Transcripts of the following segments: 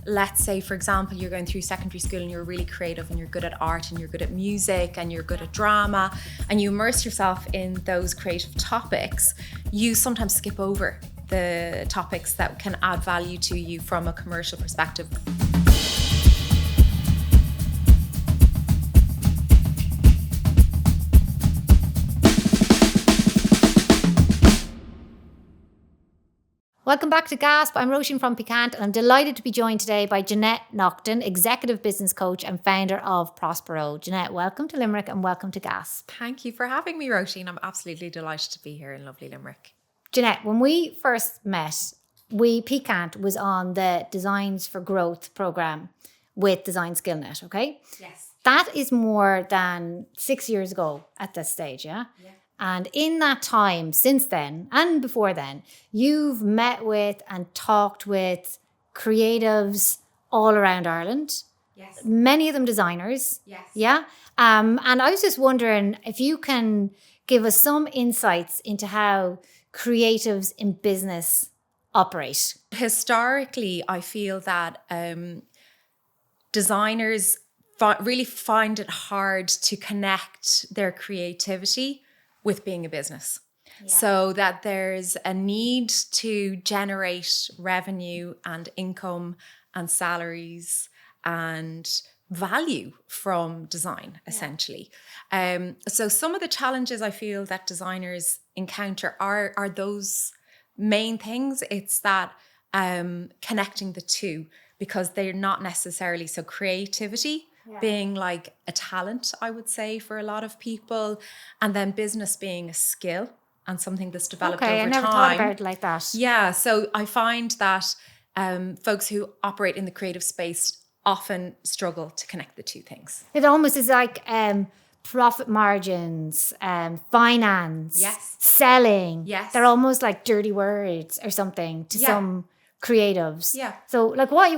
let's say, for example, you're going through secondary school and you're really creative and you're good at art and you're good at music and you're good at drama, and you immerse yourself in those creative topics, you sometimes skip over the topics that can add value to you from a commercial perspective. Welcome back to GASP. I'm Roisin from Piquant, and I'm delighted to be joined today by Jeanette Naughton, Executive Business Coach and founder of Prospero. Jeanette, welcome to Limerick and welcome to GASP. Thank you for having me, Roisin. I'm absolutely delighted to be here in lovely Limerick. Jeanette, when we first met, Piquant was on the Designs for Growth program with Design Skillnet, okay? Yes. That is more than 6 years ago at this stage, yeah? Yeah. And in that time, since then, and before then, you've met with and talked with creatives all around Ireland. Yes. Many of them designers. Yes. Yeah. And I was just wondering if you can give us some insights into how creatives in business operate. Historically, I feel that designers really find it hard to connect their creativity with being a business. Yeah. So that there's a need to generate revenue and income and salaries and value from design, essentially. So some of the challenges I feel that designers encounter are those main things. It's that connecting the two, because they're not necessarily so creativity. Yeah. Being like a talent, I would say, for a lot of people, and then business being a skill and something that's developed over time. Okay, I never thought about it like that. Yeah, so I find that folks who operate in the creative space often struggle to connect the two things. It almost is like profit margins, finance, yes, selling. Yes, they're almost like dirty words or something to some creatives. Yeah. So like why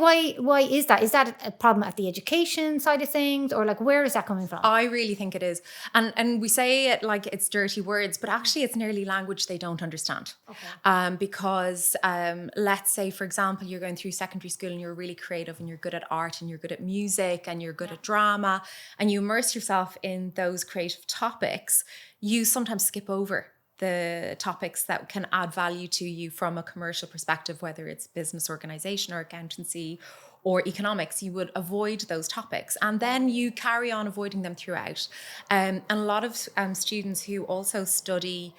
is that? Is that a problem at the education side of things, or like where is that coming from? I really think it is. And we say it like it's dirty words, but actually it's nearly language they don't understand. Okay. Because let's say, for example, you're going through secondary school and you're really creative and you're good at art and you're good at music and you're good at drama, and you immerse yourself in those creative topics, you sometimes skip over the topics that can add value to you from a commercial perspective, whether it's business organization or accountancy or economics. You would avoid those topics, and then you carry on avoiding them throughout. And a lot of students who also study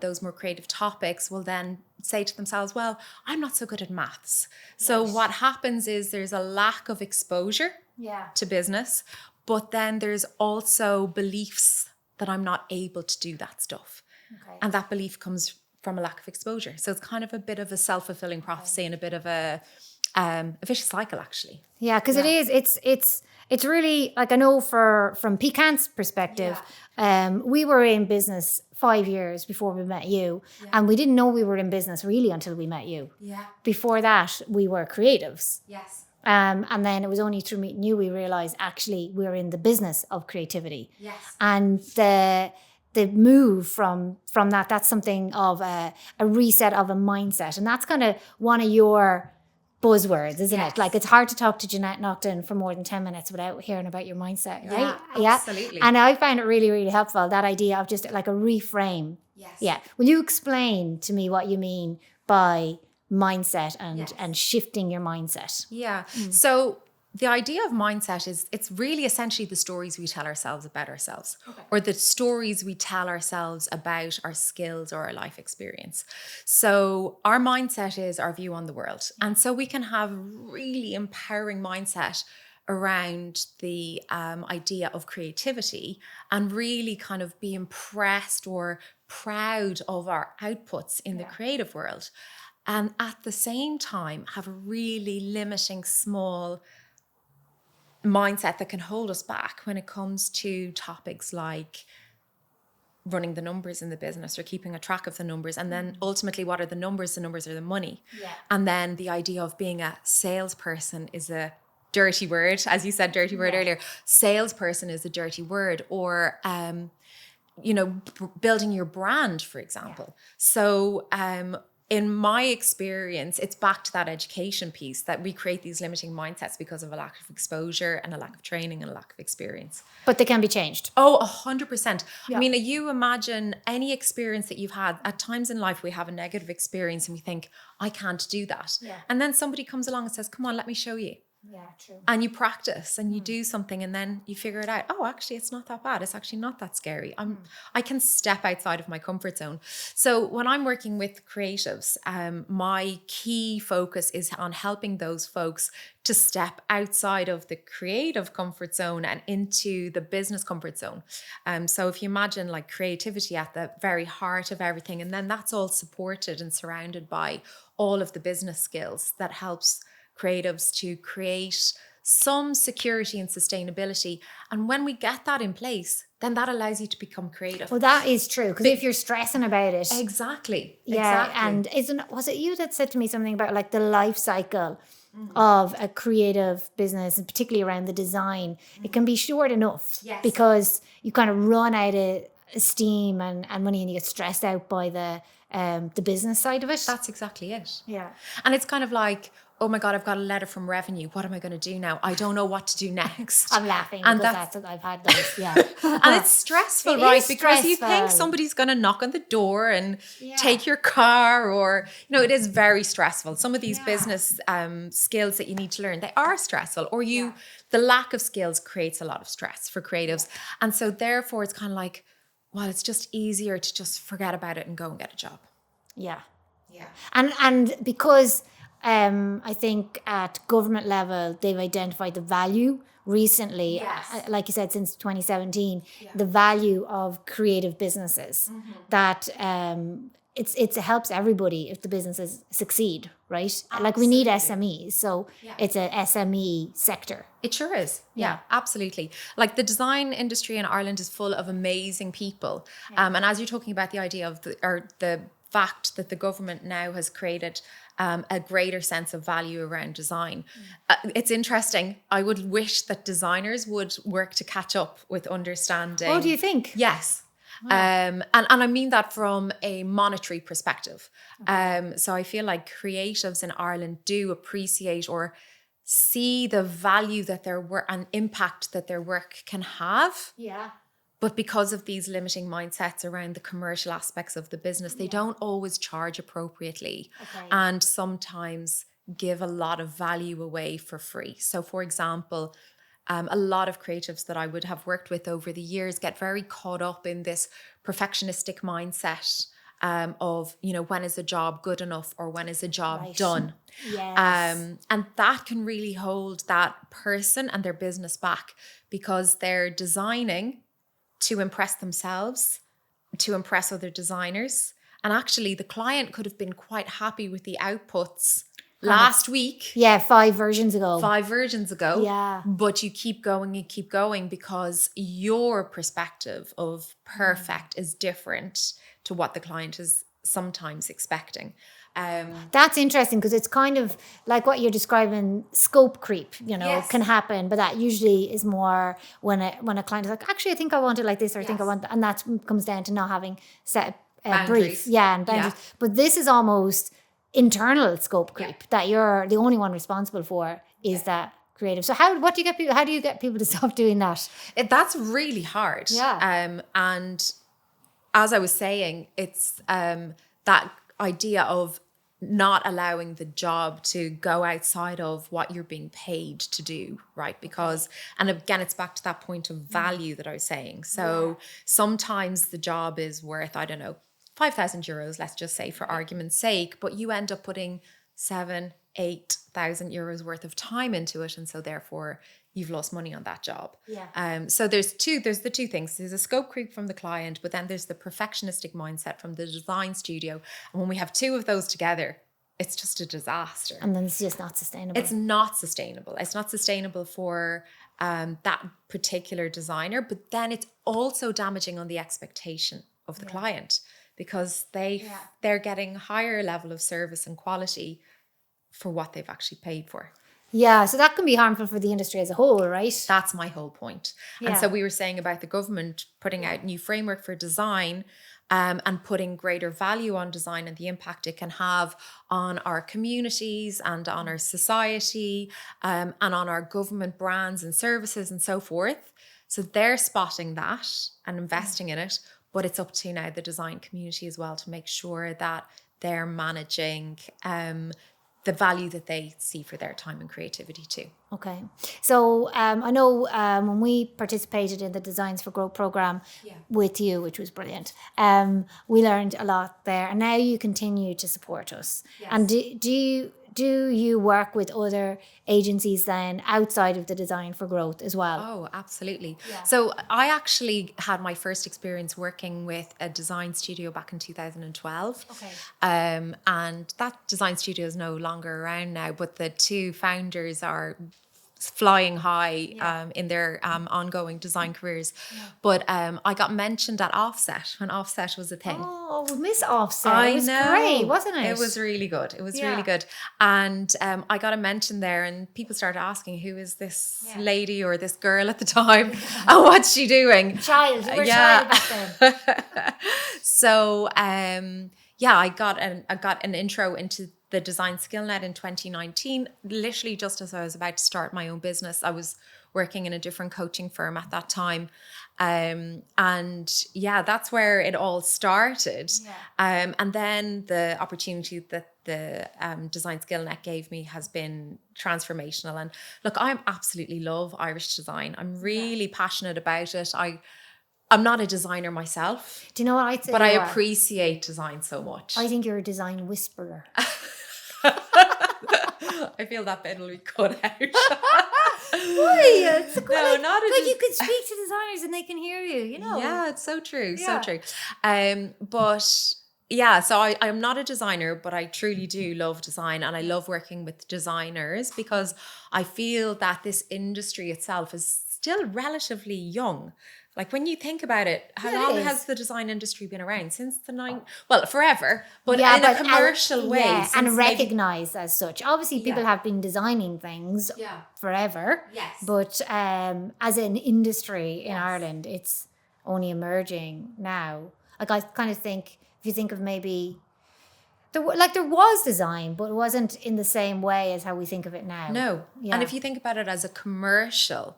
those more creative topics will then say to themselves, well, I'm not so good at maths. So what happens is there's a lack of exposure to business, but then there's also beliefs that I'm not able to do that stuff. Okay. And that belief comes from a lack of exposure. So it's kind of a bit of a self-fulfilling prophecy and a bit of a vicious cycle, actually. Yeah, because it is. It's really, like, I know from Piquant's perspective, we were in business 5 years before we met you, and we didn't know we were in business really until we met you. Yeah. Before that, we were creatives. Yes. And then it was only through meeting you we realized actually we're in the business of creativity. Yes. And the move from that's something of a reset of a mindset. And that's kind of one of your buzzwords, isn't it? Like, it's hard to talk to Jeanette Naughton for more than 10 minutes without hearing about your mindset, right? Yeah, absolutely. And I find it really, really helpful, that idea of just like a reframe. Yes. Yeah. Will you explain to me what you mean by mindset and shifting your mindset? Yeah. So the idea of mindset is, it's really essentially the stories we tell ourselves about ourselves, or the stories we tell ourselves about our skills or our life experience. So our mindset is our view on the world. And so we can have really empowering mindset around the idea of creativity and really kind of be impressed or proud of our outputs in the creative world. And at the same time, have a really limiting, small mindset that can hold us back when it comes to topics like running the numbers in the business or keeping a track of the numbers. And then ultimately, what are the numbers? The numbers are the money. Yeah. And then the idea of being a salesperson is a dirty word. As you said, dirty word earlier. Salesperson is a dirty word. Or, building your brand, for example. So in my experience, it's back to that education piece that we create these limiting mindsets because of a lack of exposure and a lack of training and a lack of experience. But they can be changed. Oh, 100%. Yeah. I mean, you imagine any experience that you've had. At times in life, we have a negative experience and we think, I can't do that. Yeah. And then somebody comes along and says, come on, let me show you. Yeah, true. And you practice and you do something and then you figure it out. Oh, actually, it's not that bad. It's actually not that scary. I can step outside of my comfort zone. So when I'm working with creatives, my key focus is on helping those folks to step outside of the creative comfort zone and into the business comfort zone. So if you imagine like creativity at the very heart of everything, and then that's all supported and surrounded by all of the business skills that helps creatives to create some security and sustainability. And when we get that in place, then that allows you to become creative. Well, that is true. Because if you're stressing about it. Exactly. Yeah. Exactly. And was it you that said to me something about like the life cycle of a creative business, and particularly around the design? It can be short enough. Yes. Because you kind of run out of steam and money, and you get stressed out by the business side of it. That's exactly it. Yeah. And it's kind of like, oh my God, I've got a letter from revenue. What am I going to do now? I don't know what to do next. I'm laughing And because that's what I've had those. Yeah. And it's stressful, It right? is Because you think stressful. somebody's going to knock on the door and take your car, or, it is very stressful. Some of these business skills that you need to learn, they are stressful, or the lack of skills creates a lot of stress for creatives. And so therefore it's kind of like, well, it's just easier to just forget about it and go and get a job. Yeah. Yeah. And because I think at government level, they've identified the value recently, like you said, since 2017, the value of creative businesses, that it helps everybody if the businesses succeed, right? Absolutely. Like we need SMEs, so it's a SME sector. It sure is. Yeah, absolutely. Like the design industry in Ireland is full of amazing people. And as you're talking about the idea of the fact that the government now has created a greater sense of value around design. It's interesting. I would wish that designers would work to catch up with understanding. Oh, do you think? Yes. And I mean that from a monetary perspective. So I feel like creatives in Ireland do appreciate or see the value that their work and impact that their work can have. Yeah. But because of these limiting mindsets around the commercial aspects of the business, they don't always charge appropriately and sometimes give a lot of value away for free. So for example, a lot of creatives that I would have worked with over the years get very caught up in this perfectionistic mindset of, when is a job good enough or when is a job done? Yes. And that can really hold that person and their business back because they're designing to impress themselves, to impress other designers. And actually the client could have been quite happy with the outputs last week. Yeah, 5 versions ago. Yeah. But you keep going because your perspective of perfect is different to what the client is sometimes expecting. That's interesting because it's kind of like what you're describing, scope creep, can happen, but that usually is more when a client is like, actually, I think I want it like this, or I think I want that, and that comes down to not having set brief. Yeah, and boundaries. Yeah. But this is almost internal scope creep that you're the only one responsible for is that creative. So how do you get people to stop doing that? That's really hard. Yeah. And as I was saying, it's that idea of not allowing the job to go outside of what you're being paid to do, right? Because, and again, it's back to that point of value that I was saying. So sometimes the job is worth, I don't know, 5,000 euros, let's just say for argument's sake, but you end up putting 7,000-8,000 euros worth of time into it. And so therefore you've lost money on that job. Yeah. So there's the two things. There's a scope creep from the client, but then there's the perfectionistic mindset from the design studio. And when we have two of those together, it's just a disaster. And then it's just not sustainable. It's not sustainable. It's not sustainable for that particular designer, but then it's also damaging on the expectation of the client because they're getting higher level of service and quality for what they've actually paid for. Yeah, so that can be harmful for the industry as a whole, right? That's my whole point. Yeah. And so we were saying about the government putting out new framework for design. and putting greater value on design and the impact it can have on our communities and on our society, and on our government brands and services and so forth. So they're spotting that and investing in it, but it's up to now the design community as well to make sure that they're managing the value that they see for their time and creativity too. Okay. So I know when we participated in the Designs for Growth program with you, which was brilliant, we learned a lot there. And now you continue to support us. Yes. And do you work with other agencies then outside of the Design for Growth as well? Oh, absolutely. Yeah. So I actually had my first experience working with a design studio back in 2012. Okay. And that design studio is no longer around now, but the two founders are flying high in their ongoing design careers. Yeah. But I got mentioned at Offset when Offset was a thing. Oh, we miss Offset. It was great, wasn't it? It was really good. It was really good. And I got a mention there, and people started asking, who is this lady or this girl at the time? And what's she doing? Child. You were child back then. So I got an intro into the design Skillnet in 2019, literally just as I was about to start my own business. I was working in a different coaching firm at that time. And that's where it all started. Yeah. And then the opportunity that the Design Skillnet gave me has been transformational. And look, I absolutely love Irish design. I'm really passionate about it. I'm not a designer myself. Do you know what I'd say? But I appreciate design so much. I think you're a design whisperer. I feel that bit will be cut out. Why? It's good. No, not like you can speak to designers and they can hear you, you know. Yeah, it's so true. So true. But yeah, so I'm not a designer, but I truly do love design, and I love working with designers because I feel that this industry itself is still relatively young. Like when you think about it, how long has the design industry been around? Since forever, but in a commercial way. Yeah, and recognised as such. Obviously, people have been designing things forever. Yes. But as an industry in Ireland, it's only emerging now. Like I kind of think, if you think of maybe, there was design, but it wasn't in the same way as how we think of it now. No. Yeah. And if you think about it as a commercial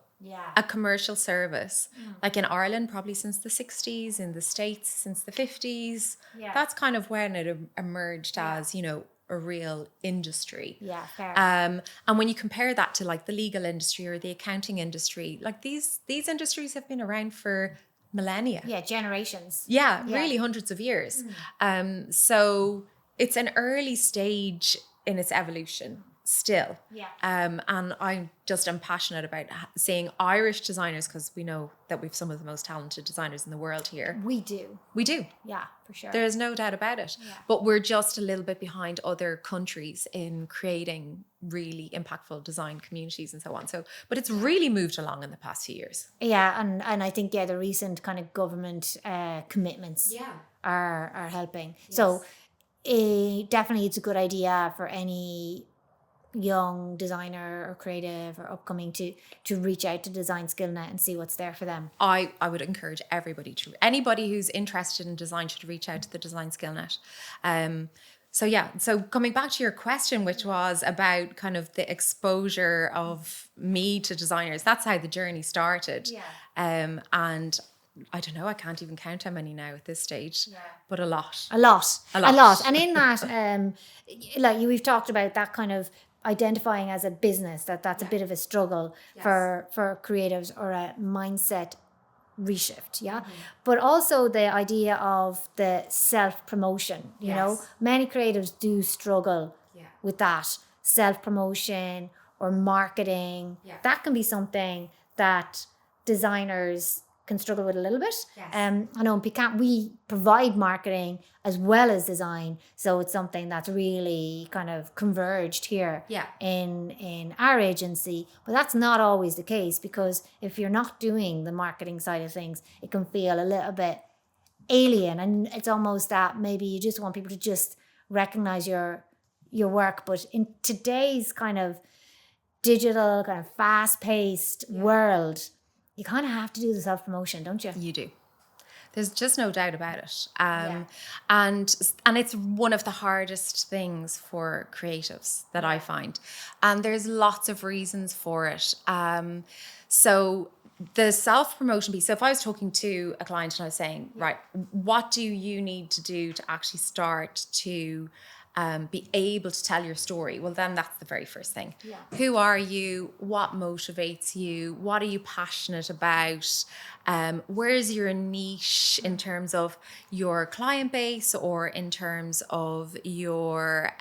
service, like in Ireland, probably since the 60s, in the States since the 50s. Yeah. That's kind of when it emerged as, a real industry. Yeah, fair. And when you compare that to like the legal industry or the accounting industry, like these industries have been around for millennia. Yeah, generations. Yeah, really hundreds of years. So it's an early stage in its evolution still. Yeah. And I just am passionate about seeing Irish designers, because we know that we've some of the most talented designers in the world here. We do. Yeah, for sure. There is no doubt about it. Yeah. But we're just a little bit behind other countries in creating really impactful design communities and so on. So, but it's really moved along in the past few years. Yeah, and I think the recent kind of government commitments are helping. Yes. So definitely it's a good idea for any young designer or creative or upcoming to reach out to Design Skillnet and see what's there for them. I would encourage anybody who's interested in design should reach out to the Design Skillnet. So coming back to your question, which was about kind of the exposure of me to designers, that's how the journey started. And I don't know, I can't even count how many now at this stage, but a lot. And in that, we've talked about that kind of identifying as a business, that's a bit of a struggle for creatives, or a mindset reshift, but also the idea of the self-promotion, you know, many creatives do struggle with that self-promotion or marketing. That can be something that designers can struggle with a little bit. I know in Piquant we provide marketing as well as design, so it's something that's really kind of converged here in our agency. But that's not always the case, because if you're not doing the marketing side of things, it can feel a little bit alien, and it's almost that maybe you just want people to just recognize your work. But in today's kind of digital, kind of fast-paced world, you kind of have to do the self-promotion, don't you? You do. There's just no doubt about it. And it's one of the hardest things for creatives that I find. And there's lots of reasons for it. So the self-promotion piece. So if I was talking to a client and I was saying, right, what do you need to do to actually start to be able to tell your story? Well, then that's the very first thing. Yeah. Who are you? What motivates you? What are you passionate about? Where's your niche in terms of your client base or in terms of your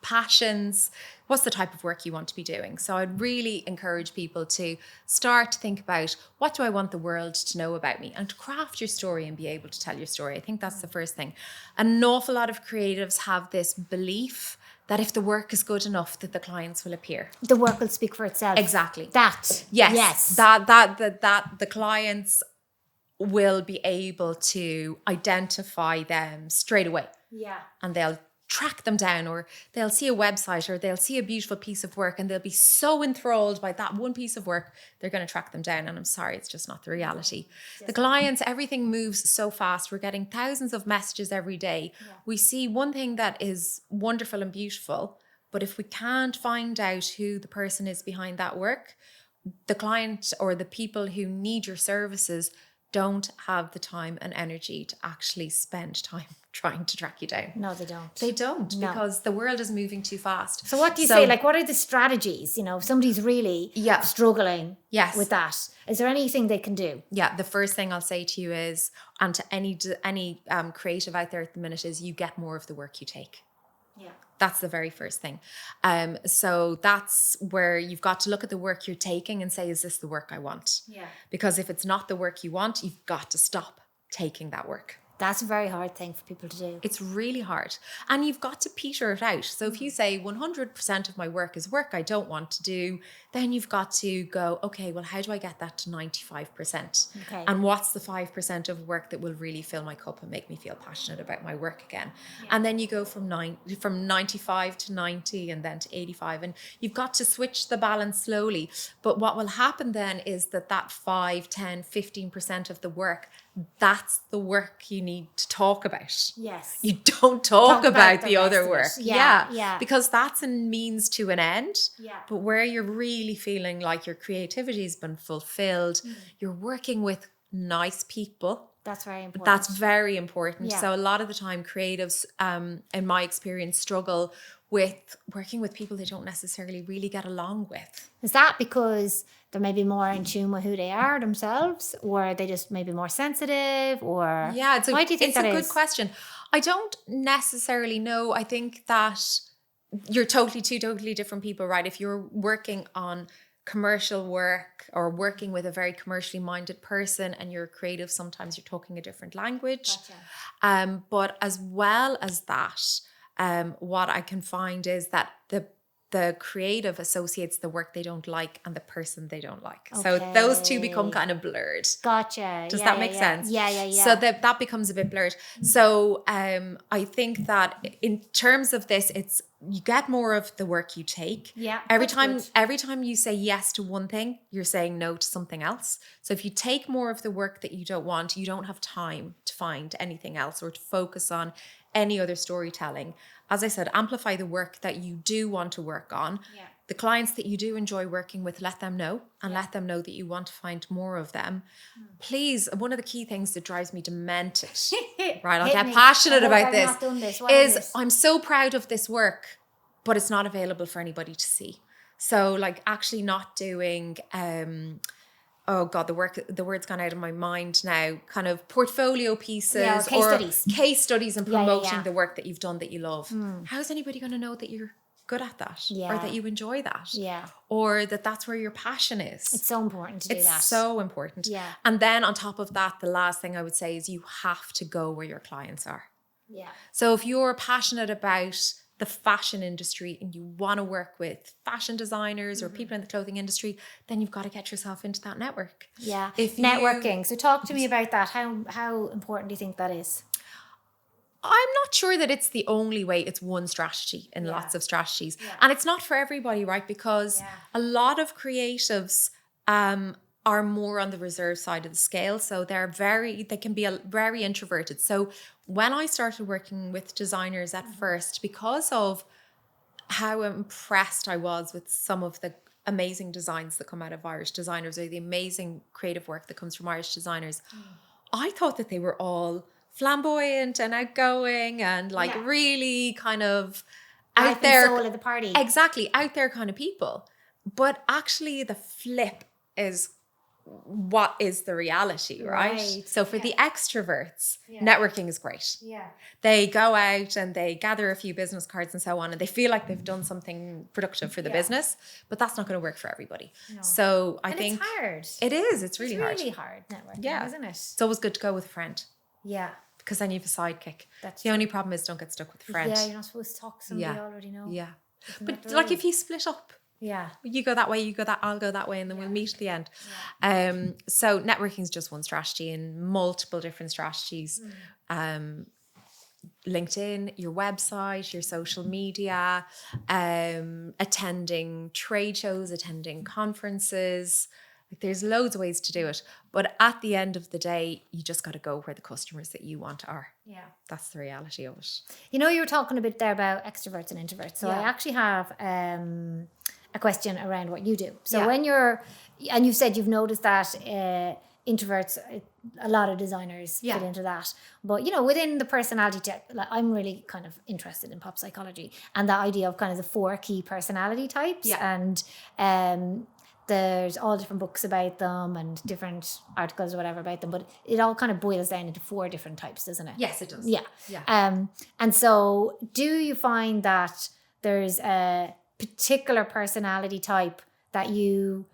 passions? What's the type of work you want to be doing? So I'd really encourage people to start to think about, what do I want the world to know about me? And to craft your story and be able to tell your story. I think that's the first thing. An awful lot of creatives have this belief that if the work is good enough, that the clients will appear. The work will speak for itself. Exactly. Yes. That the clients will be able to identify them straight away. Yeah. And they'll track them down, or they'll see a website, or they'll see a beautiful piece of work, and they'll be so enthralled by that one piece of work, they're going to track them down. And I'm sorry, it's just not the reality. The clients, everything moves so fast. We're getting thousands of messages every day. Yeah. We see one thing that is wonderful and beautiful, but if we can't find out who the person is behind that work, the client or the people who need your services don't have the time and energy to actually spend time trying to track you down. No, they don't. They don't, No. Because the world is moving too fast. So what do you say? Like, what are the strategies? If somebody's really struggling with that, is there anything they can do? Yeah, the first thing I'll say to you is, and to any creative out there at the minute, is you get more of the work you take. Yeah. That's the very first thing. So that's where you've got to look at the work you're taking and say, is this the work I want? Yeah. Because if it's not the work you want, you've got to stop taking that work. That's a very hard thing for people to do. It's really hard. And you've got to peter it out. So if you say 100% of my work is work I don't want to do, then you've got to go, okay, well, how do I get that to 95%? Okay. And what's the 5% of work that will really fill my cup and make me feel passionate about my work again? Yeah. And then you go from 95 to 90 and then to 85. And you've got to switch the balance slowly. But what will happen then is that 5, 10, 15% of the work, that's the work you need to talk about. Yes. You don't talk about the other work. Yeah. Because that's a means to an end. Yeah. But where you're really feeling like your creativity has been fulfilled, you're working with nice people. That's very important. That's very important. Yeah. So a lot of the time creatives, in my experience, struggle with working with people they don't necessarily really get along with. Is that because they're maybe more in tune with who they are themselves, or are they just maybe more sensitive, or why do you think that is? It's a good question. I don't necessarily know. I think that you're two totally different people, right? If you're working on commercial work or working with a very commercially minded person and you're creative, sometimes you're talking a different language. Gotcha. But as well as that, what I can find is that the creative associates the work they don't like and the person they don't like. Okay. So those two become kind of blurred. Gotcha. Does that make sense? Yeah. So that becomes a bit blurred. So I think that in terms of this, it's you get more of the work you take. Yeah. Every time you say yes to one thing, you're saying no to something else. So if you take more of the work that you don't want, you don't have time to find anything else or to focus on any other storytelling. As I said, amplify the work that you do want to work on. Yeah. The clients that you do enjoy working with, let them know and let them know that you want to find more of them. Please, one of the key things that drives me demented, right? I'll get passionate about this, is I'm so proud of this work, but it's not available for anybody to see. So like actually not doing... oh God, the word's gone out of my mind now, kind of portfolio pieces or case studies and promoting the work that you've done that you love. How's anybody going to know that you're good at that or that you enjoy that or that's where your passion is? It's so important to do that. It's so important. Yeah. And then on top of that, the last thing I would say is you have to go where your clients are. Yeah. So if you're passionate about the fashion industry and you want to work with fashion designers or people in the clothing industry, then you've got to get yourself into that network. Yeah. Networking. So talk to me about that. How important do you think that is? I'm not sure that it's the only way. It's one strategy in lots of strategies. Yeah. And it's not for everybody, right? Because a lot of creatives are more on the reserve side of the scale. So they can be very introverted. So when I started working with designers at first, because of how impressed I was with some of the amazing designs that come out of Irish designers, or the amazing creative work that comes from Irish designers, I thought that they were all flamboyant and outgoing and like really kind of out there, soul of the party. Exactly, out there kind of people. But actually the flip is what is the reality, right? So for the extroverts, networking is great. Yeah. They go out and they gather a few business cards and so on, and they feel like they've done something productive for the business, but that's not going to work for everybody. No. So I think it's hard. It is. It's really hard. It's really hard networking, isn't it? It's always good to go with a friend. Yeah. Because then you have a sidekick. That's the only problem is don't get stuck with a friend. Yeah, you're not supposed to talk to somebody you already know. Yeah. But like if you split up, you go that way, you go that, I'll go that way, and then we'll meet at the end. So networking is just one strategy and multiple different strategies. LinkedIn, your website, your social media, attending trade shows, attending conferences. Like there's loads of ways to do it. But at the end of the day, you just got to go where the customers that you want are. Yeah. That's the reality of it. You know, you were talking a bit there about extroverts and introverts. So I actually have a question around what you do. So when and you said you've noticed that introverts, a lot of designers fit into that. But, you know, within the personality type, like I'm really kind of interested in pop psychology and the idea of kind of the 4 key personality types. And there's all different books about them and different articles or whatever about them. But it all kind of boils down into 4 different types, doesn't it? Yes, it does. Yeah. And so do you find that there's a particular personality type that you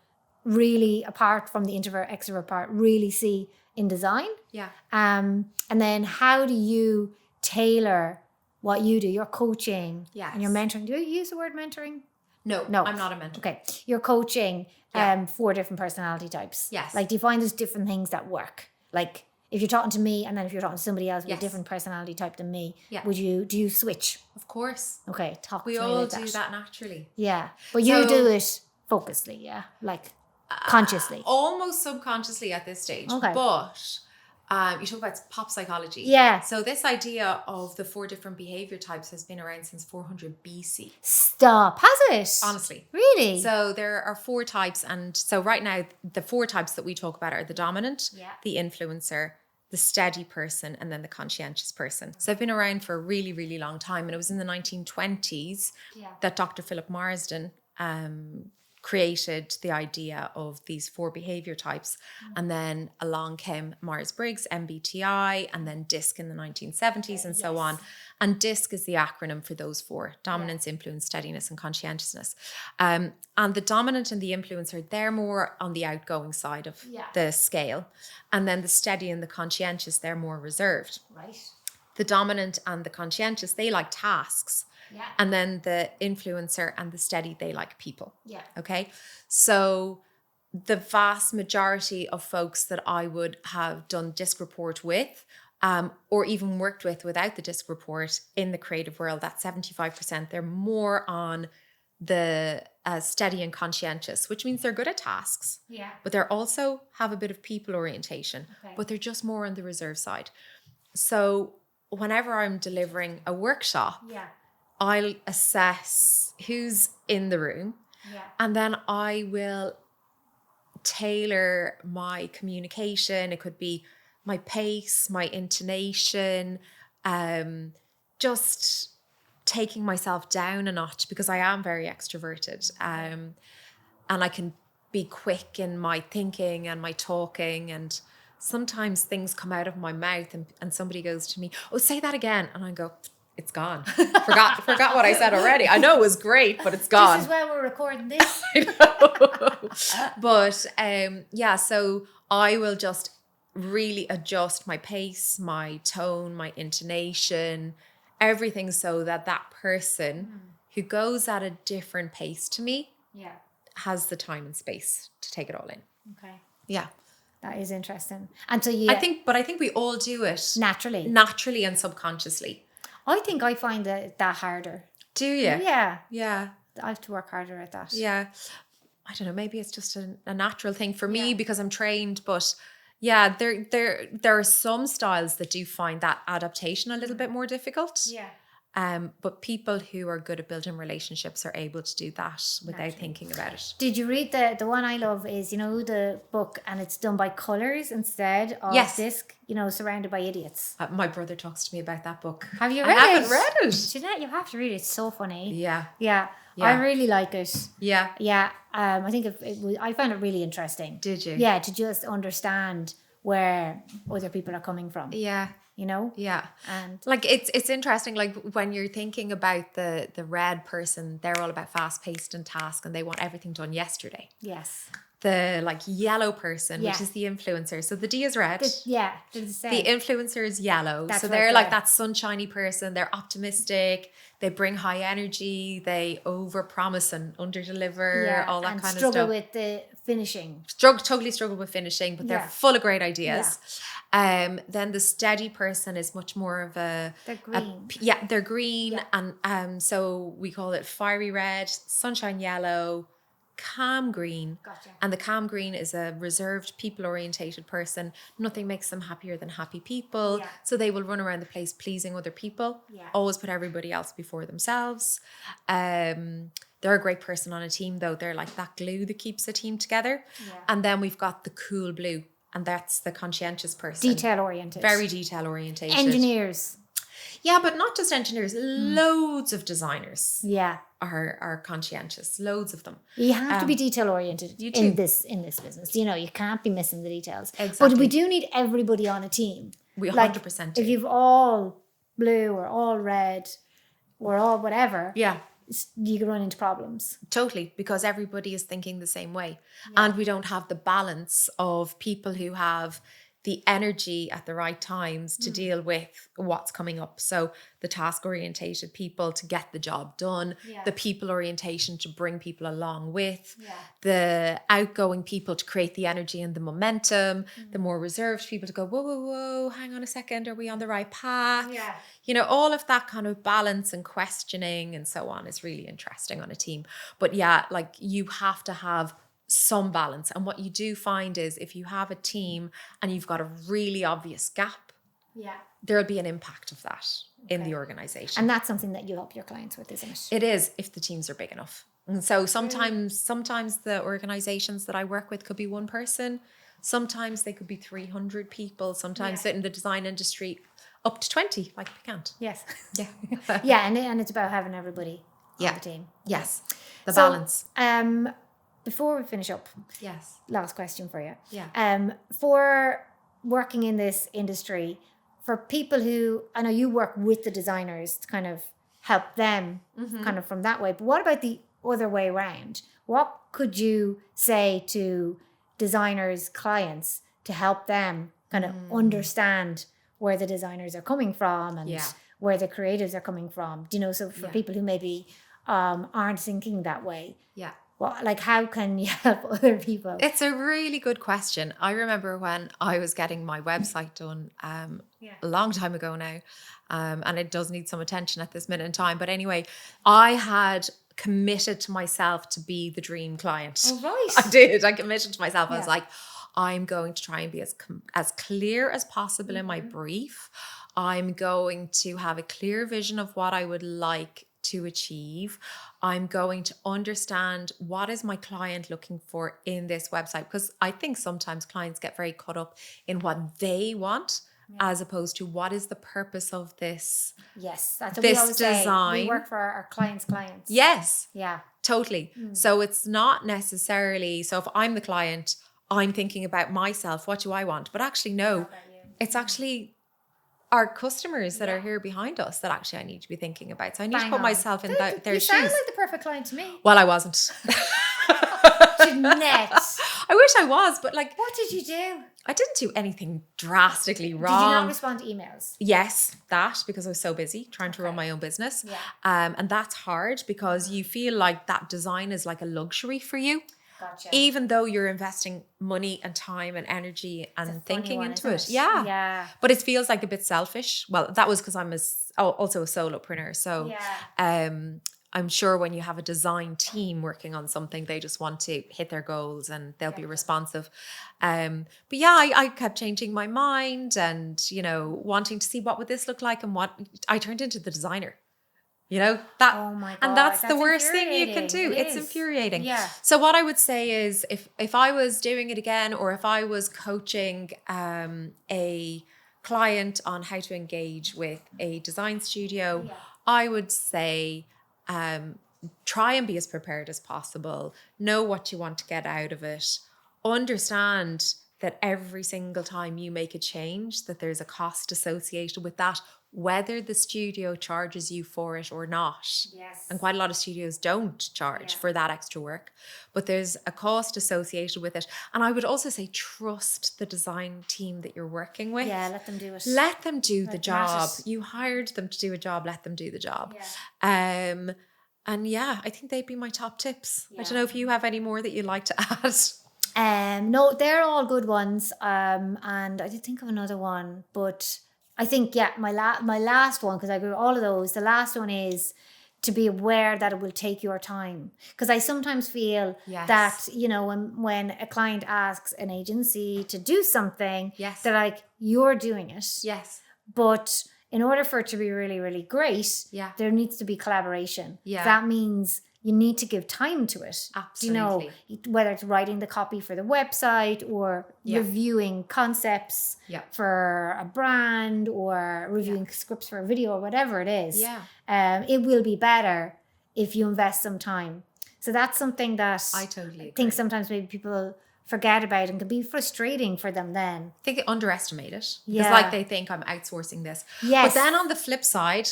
really, apart from the introvert extrovert part, really see in design? Yeah. And then how do you tailor what you do, your coaching and your mentoring? Do you use the word mentoring? No, I'm not a mentor. Okay. You're coaching 4 different personality types. Yes. Like, do you find there's different things that work? Like, if you're talking to me and then if you're talking to somebody else with a different personality type than me, do you switch? Of course. Okay, talk we to me all like do that naturally. Yeah. But you do it focusedly, like consciously. Almost subconsciously at this stage. Okay. But you talk about pop psychology. Yeah. So this idea of the 4 different behavior types has been around since 400 BC. Stop. Has it? Honestly. Really? So there are 4 types. And so right now, the 4 types that we talk about are the dominant, the influencer, the steady person, and then the conscientious person. So I've been around for a really, really long time. And it was in the 1920s that Dr. Philip Marsden created the idea of these 4 behavior types. And then along came Myers-Briggs, MBTI, and then DISC in the 1970s and so on. And DISC is the acronym for those 4: dominance, influence, steadiness, and conscientiousness. And the dominant and the influencer, they're more on the outgoing side of the scale. And then the steady and the conscientious, they're more reserved. Right. The dominant and the conscientious, they like tasks. Yeah. And then the influencer and the steady, they like people. Yeah. Okay. So the vast majority of folks that I would have done DISC report with, or even worked with without the DISC report in the creative world, that 75%, they're more on the steady and conscientious, which means they're good at tasks. Yeah. But they're also have a bit of people orientation, but they're just more on the reserve side. So whenever I'm delivering a workshop, I'll assess who's in the room, and then I will tailor my communication. It could be my pace, my intonation, just taking myself down a notch, because I am very extroverted, and I can be quick in my thinking and my talking, and sometimes things come out of my mouth and somebody goes to me, "Oh, say that again," and I go, "It's gone. Forgot what I said already. I know it was great, but it's gone." This is why we're recording this. I know. But so I will just really adjust my pace, my tone, my intonation, everything, so that person who goes at a different pace to me has the time and space to take it all in. Okay. Yeah. That is interesting. And so I think we all do it naturally and subconsciously. I think I find that harder. Do you? Yeah. Yeah. I have to work harder at that. Yeah. I don't know, maybe it's just a natural thing for me Yeah. because I'm trained, but yeah, there are some styles that do find that adaptation a little bit more difficult. Yeah. But people who are good at building relationships are able to do that without thinking about it. Did you read the one I love is, the book, and it's done by colours instead of Yes. disc, Surrounded by Idiots. My brother talks to me about that book. Have you read it? I haven't read it. Jeanette, you have to read it. It's so funny. Yeah. Yeah. Yeah. I really like it. Yeah. Yeah. I think I found it really interesting. Did you? Yeah, to just understand where other people are coming from. Yeah. Yeah. And like it's interesting, like when you're thinking about the red person, they're all about fast paced and task, and they want everything done yesterday. yes. The like yellow person, Yeah. which is the influencer. So the D is red. Yeah. Did it say? The influencer is yellow. That's so right, they're like yeah. that sunshiny person. They're optimistic. They bring high energy. They overpromise and underdeliver, all that and kind of struggle stuff. with the finishing. Totally struggle with finishing, but they're Yeah. full of great ideas. Then the steady person is much more of They're green. they're green, Yeah. and so we call it fiery red, sunshine yellow, calm green. Gotcha. And the calm green is a reserved, people orientated person. Nothing makes them happier than happy people. Yeah. So they will run around the place pleasing other people. Yeah. Always put everybody else before themselves. They're a great person on a team, though. They're like that glue that keeps a team together. Yeah. And then we've got the cool blue, and that's the conscientious person. Detail oriented. Very detail orientated. Engineers. Yeah, but not just engineers. Loads of designers Yeah. are conscientious. Loads of them. You have to be detail oriented you in do. this business. You can't be missing the details. Exactly. But we do need everybody on a team. We Like, 100% do. if you've all blue or all red or all whatever, Yeah. you can run into problems. Totally, because everybody is thinking the same way. And we don't have the balance of people who have the energy at the right times to deal with what's coming up. So the task orientated people to get the job done, the people orientation to bring people along with, the outgoing people to create the energy and the momentum, the more reserved people to go, whoa, hang on a second, are we on the right path? Yeah. All of that kind of balance and questioning and so on is really interesting on a team. But yeah, like you have to have some balance. And what you do find is if you have a team and you've got a really obvious gap, there'll be an impact of that in the organization. And that's something that you help your clients with, isn't it? It is, if the teams are big enough. And so sometimes the organizations that I work with could be one person. Sometimes they could be 300 people. Sometimes in the design industry, up to 20, like Piquant. Yes. Yeah. Yeah, and it's about having everybody on the team. Yes. The So, balance. Before we finish up, Yes. last question for you. Yeah. For working in this industry, for people who, I know you work with the designers to kind of help them kind of from that way, but what about the other way around? What could you say to designers, clients, to help them kind of understand where the designers are coming from and where the creatives are coming from? So for people who maybe aren't thinking that way, well, like how can you help other people? It's a really good question. I remember when I was getting my website done a long time ago now, and it does need some attention at this minute in time. But anyway, I had committed to myself to be the dream client. Oh, right. I did. I committed to myself. I was like, I'm going to try and be as clear as possible in my brief. I'm going to have a clear vision of what I would like to achieve. I'm going to understand what is my client looking for in this website, because I think sometimes clients get very caught up in what they want as opposed to what is the purpose of this. Yes, that's what this we always design. say. We work for our clients' clients. Yes, Yeah. totally. So it's not necessarily, so if I'm the client, I'm thinking about myself, what do I want? But actually, no, it's actually our customers that are here behind us that actually I need to be thinking about. So I need to put myself in their You shoes. sound like the perfect client to me. Well, I wasn't. Jeanette, I wish I was, but like, what did you do? I didn't do anything drastically wrong. Did you not respond to emails? Yes, that, because I was so busy trying to run my own business. Yeah. And that's hard because you feel like that design is like a luxury for you. Gotcha. Even though you're investing money and time and energy and thinking into it. Yeah. Yeah. But it feels like a bit selfish. Well, that was because I'm also a solopreneur. So I'm sure when you have a design team working on something, they just want to hit their goals and they'll be responsive. But yeah, I kept changing my mind and, wanting to see what would this look like, and what I turned into the designer. That, Oh my God, and that's the that's worst thing you can infuriating. do. It It's is. infuriating. Yeah. So what I would say is, if I was doing it again, or if I was coaching a client on how to engage with a design studio, I would say, try and be as prepared as possible. Know what you want to get out of it. Understand that every single time you make a change, that there's a cost associated with that, whether the studio charges you for it or not. Yes. And quite a lot of studios don't charge for that extra work, but there's a cost associated with it. And I would also say, trust the design team that you're working with. Yeah, let them do it. Let them do the job. it. You hired them to do a job, let them do the job. Yeah. And yeah, I think they'd be my top tips. I don't know if you have any more that you'd like to add. No, they're all good ones. And I did think of another one, but I think, my last one, because I agree with all of those, the last one is to be aware that it will take your time. Because I sometimes feel that, when a client asks an agency to do something, they're like, you're doing it. Yes. But in order for it to be really, really great, there needs to be collaboration. Yeah. That means you need to give time to it. Absolutely. Whether it's writing the copy for the website, or reviewing concepts for a brand, or reviewing scripts for a video, or whatever it is. Yeah. It will be better if you invest some time. So that's something that I totally agree. think sometimes maybe people forget about, and can be frustrating for them then. I think they underestimate it. Because they think, I'm outsourcing this. Yes. But then on the flip side,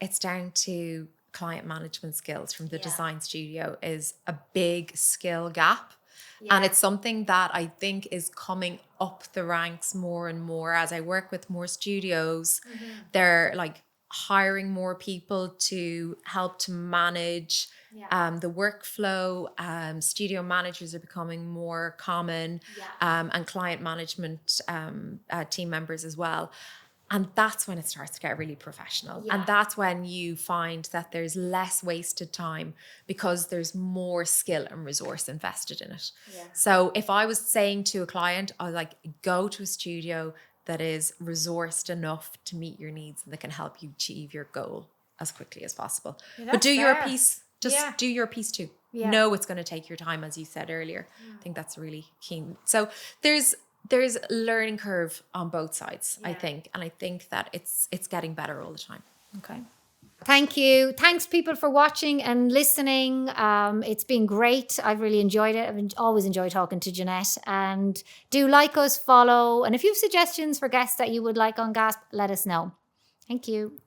it's down to client management skills from the design studio is a big skill gap. And it's something that I think is coming up the ranks more and more as I work with more studios. They're like hiring more people to help to manage the workflow. Studio managers are becoming more common, and client management team members as well. And that's when it starts to get really professional. And that's when you find that there's less wasted time, because there's more skill and resource invested in it. So if I was saying to a client, I was like, go to a studio that is resourced enough to meet your needs and that can help you achieve your goal as quickly as possible. But do your piece. Just do your piece too. Know it's going to take your time, as you said earlier. I think that's really key. So there's learning curve on both sides, I think. And I think that it's getting better all the time. Okay. Thank you. Thanks, people, for watching and listening. It's been great. I've really enjoyed it. I've always enjoyed talking to Jeanette. And do like us, follow. And if you have suggestions for guests that you would like on GASP, let us know. Thank you.